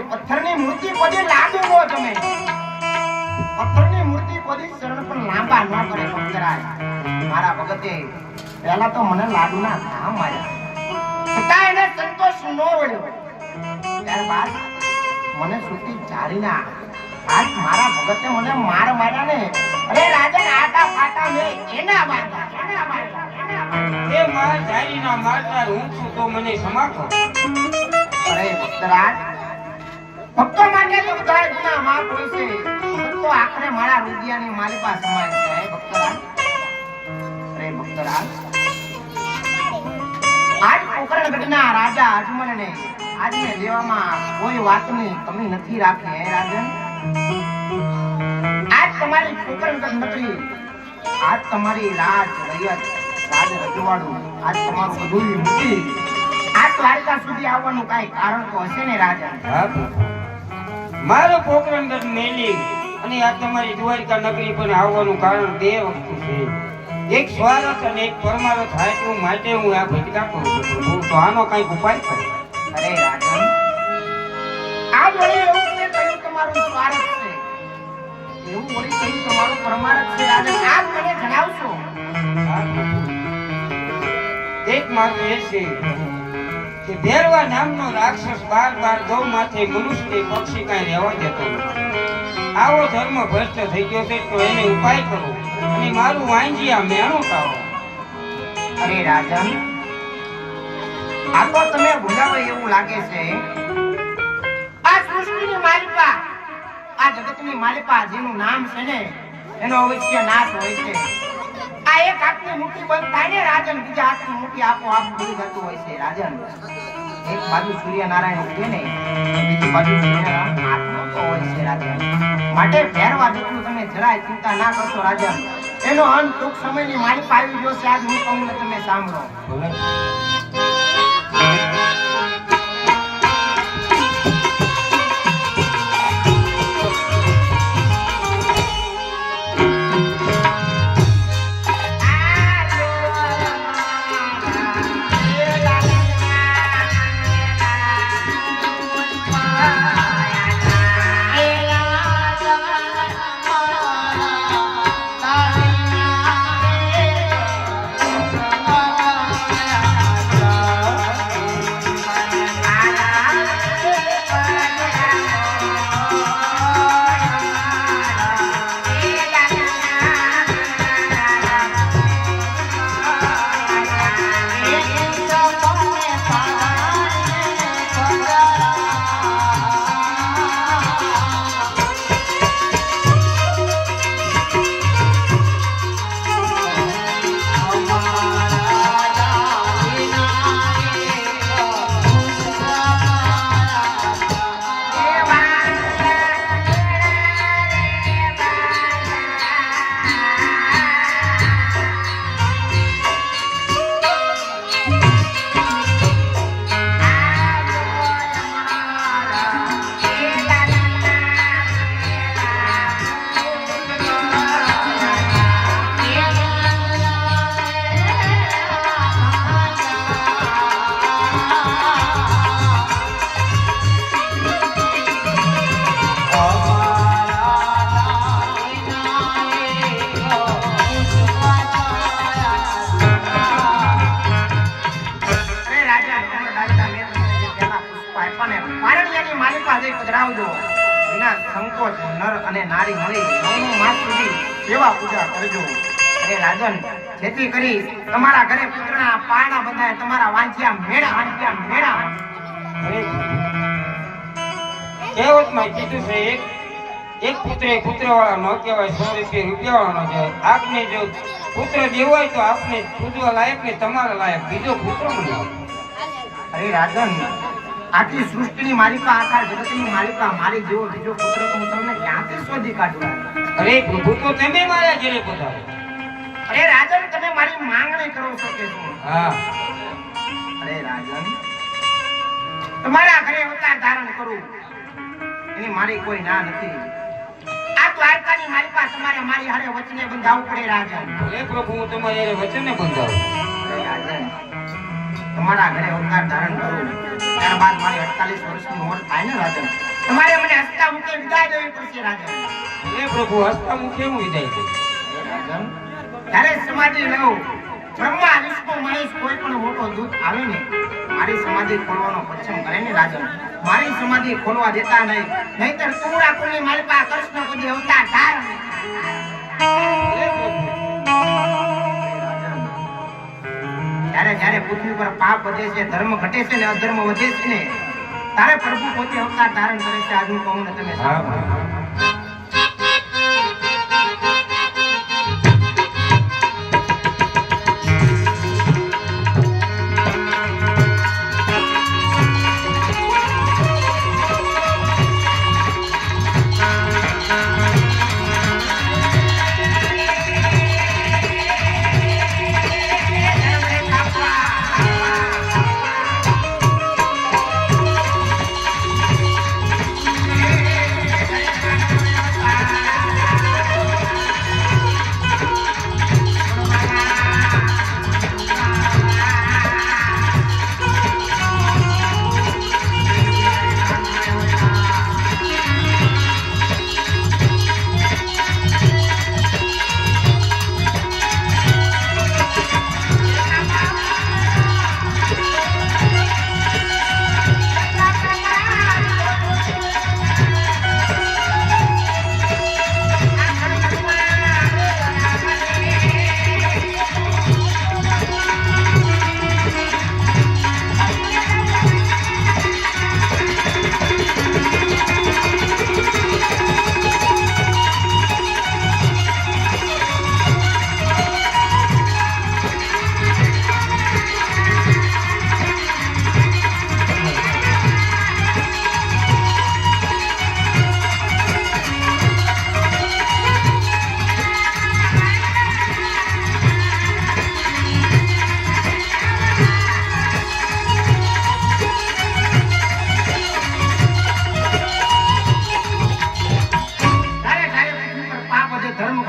પથ્થરની મૂર્તિ પડી લાડુ નો તમે પથ્થરની મૂર્તિ પડી શરણ પણ લાંબા ન કરે ભક્તરાય મારા ભગતે પહેલા તો મને લાડુના ઘા માર્યા છતાં એને સંતોષ ન વળ્યો ત્યારબાદ મને સુતી ચારીના આજ મારા ભગતે મને માર માર્યા ને અરે રાજન આટા ફાટા મે એના માર્યા એ માર ચારીના મારતા હું છું તો મને સમાખો અરે ભક્તરાજ ભક્તો માટે તો બધા ગુના માફ હોય છે તો આખરે મારા રૂપિયાની માલિકા સમાન છે ભક્તરાજ અરે ભક્તરાજ આજ પોકરણગઢના રાજા અજમલને આજને દેવામાં કોઈ વાતની કમી નથી રાખી હે રાજન આજ તમારી પોકરણગઢ નગરી આજ તમારી રાજ રૈયત રાજ રજવાડું આજ તમારું બધું મૂકી આ દ્વારકા સુધી આવવાનું કઈ કારણ તો હશે ને રાજા મારો પોકરણગઢ મેલી અને આ તમારી દ્વારકા નગરી પર આવવાનું કારણ બે વસ્તુ છે એક સ્વાર્થ અને એક પરમાર્થ હાટવું માટે હું આ ભટકા કરું છું તો આનો કઈ ઉપાય કરે અરે રાજન આ વળી એવું કે કયું તમારું સ્વાર્થ છે એવું વળી કયું તમારું પરમાર્થ છે રાજન આપ મને જણાવશો એક માર્ગ એ છે કે ભેરવા નામનો રાક્ષસ બાર ગૌ માથે મનુષ્ય પક્ષી કાંઈ રહેવા દેતો નથી આવો ધર્મ ભ્રષ્ટ થઈ ગયો છે તો એને ઉપાય કરો અને મારું વાંજિયા મેણું કાઢો અરે રાજન આ તો તમે ભૂલાવે એવું લાગે છે આ સૃષ્ટિની માલિકા આ જગતની માલિકા જેનું નામ છે ને એનો અવશ્ય નાશ હોય છે આ એક હાથની મુઠ્ઠી બંધ થાય ને રાજન બીજા હાથની મુઠ્ઠી આપોઆપ ખુલી જતું હોય છે રાજન એક બાજુ સૂર્યનારાયણ ઉગે ને બીજી બાજુ સૂર્યનારાયણ હાથનો થતો હોય છે રાજન. માટે ભેરવા જેટલું તમે જરાય ચિંતા ના કરશો રાજન. એનો અંત ટૂંક સમયની મારી પાસે આવી ગયો છે. આજ હું કહું ને તમે સાંભળો. વિના સંકોચ નર અને નારી મળી 9 માસ સુધી સેવા પૂજા કરજો. અરે રાજન, જેથી કરી તમારા ઘરે પુત્રના પારણા બંધાય, તમારા વાંચ્યા મેળા. કહેવતમાં કીધું છે એક પુત્રવાળા ન કહેવાય, 100 રૂપિયાવાળા ન કહેવાય. આપને જો પુત્ર દેવો હોય તો આપને પૂજવા લાયક ને તમારા લાયક બીજો પુત્ર મળ્યો. અરે રાજન, આખી સૃષ્ટિની માલિકા, આખા જગતની માલિકા, મારી જેવો બીજો પુત્ર તો હું તમને ક્યાંથી શોધી કાઢું? અરે પ્રભુ, તો તમે મારા ઘરે પધારો. અરે રાજન, તમે મારી માંગણી કરો છો કે શું? હા. અરે રાજન, તમારા ઘરે અવતાર ધારણ કરું એની મારી કોઈ ના નથી. આ દ્વારકાની માલિકા તમારે મારી હારે વચને બંધાવવું પડે રાજન. અરે પ્રભુ, હું તમારી હારે વચને બંધાવું. અરે રાજન, તમારા ઘરે અવતાર ધારણ કરું ત્યારબાદ મારી 48 વર્ષની ઉંમર થાય ને રાજન, તમારે મને હસતા મુખે વિદાય દેવી પડશે રાજન. એ પ્રભુ, હસતા મુખે હું વિદાય દઉં. રાજન, ત્યારે સમાધિ લઉં, બ્રહ્મા વિષ્ણુ મહેશ કોઈ પણ મોટો દૂત આવે ને મારી સમાધિ ખોલવાનો પછમ કરે ને રાજન, મારી સમાધિ ખોલવા દેતા નહીં, નહીતર તુરા કુળની માલિકા કૃષ્ણ કદી અવતાર ધારણ. જ્યારે પૃથ્વી પર પાપ વધે છે, ધર્મ ઘટે છે ને અધર્મ વધે છે ને, તારે પ્રભુ પોતે અવતાર ધારણ કરે છે. આજ હું કહું ને તમે સાંભળો.